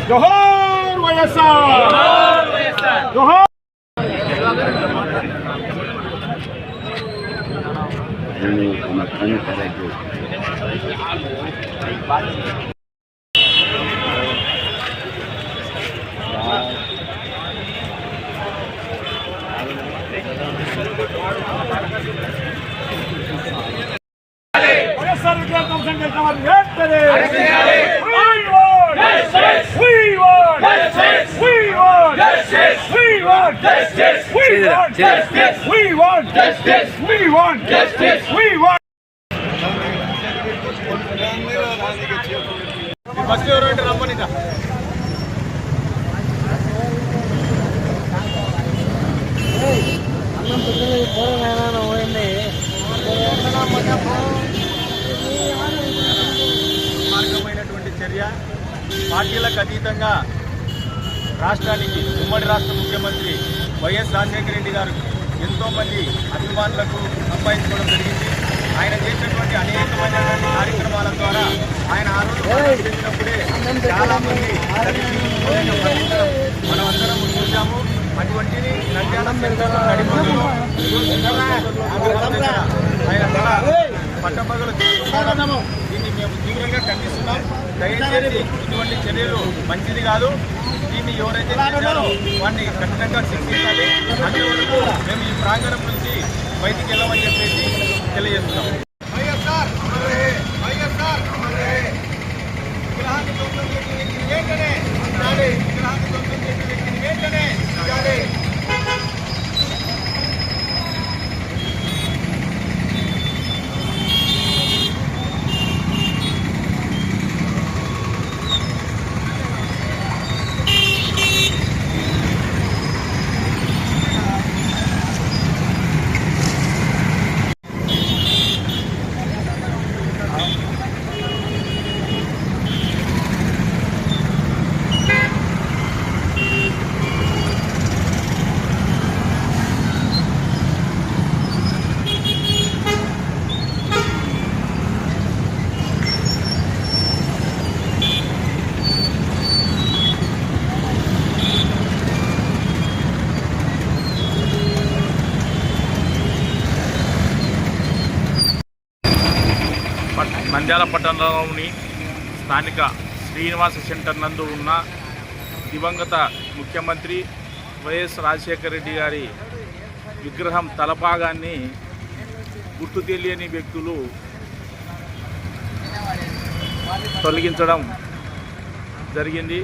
జోహార్ వైఎస్ఆర్, జోహార్. వైఎస్ఆర్ విద్యార్థుల సంఘటన వెంటనే బస్ ఎవరంటే రమ్మనిగా మార్గమైనటువంటి చర్య పార్టీలకు అతీతంగా రాష్ట్రానికి ఉమ్మడి రాష్ట్ర ముఖ్యమంత్రి వైఎస్ రాజశేఖర రెడ్డి గారు ఎంతోమంది అభిమానులకు సంపాదించుకోవడం జరిగింది. ఆయన చేసినటువంటి అనేకమైనటువంటి కార్యక్రమాల ద్వారా ఆయన ఆ రోజు చేసినప్పుడే చాలామంది మనం అందరం చూసాము. అటువంటిది నంద్యాల సెంటర్లో నడిపడిలో ఆయన పట్టపగలు చేస్తున్నాము. దీన్ని మేము తీవ్రంగా ఖండిస్తున్నాం. దయచేసి ఇటువంటి చర్యలు మంచిది కాదు. దీన్ని ఎవరైతే చేశారో వాడిని కఠినంగా శిక్షించాలి. అదే వరకు మేము ఈ ప్రాంగణం నుంచి బయటికి వెళ్ళమని చెప్పేసి తెలియజేస్తున్నాం. విగ్రహాన్ని సొంతం చేసిన వ్యక్తిని వెంటనే విగ్రహాన్ని సొంతం చేసిన వ్యక్తిని వెంటనే నంద్యాల పట్టణంలోని స్థానిక శ్రీనివాస సెంటర్ నందు ఉన్న దివంగత ముఖ్యమంత్రి వైఎస్ రాజశేఖర రెడ్డి గారి విగ్రహం తలభాగాన్ని గుర్తు తెలియని వ్యక్తులు తొలగించడం జరిగింది.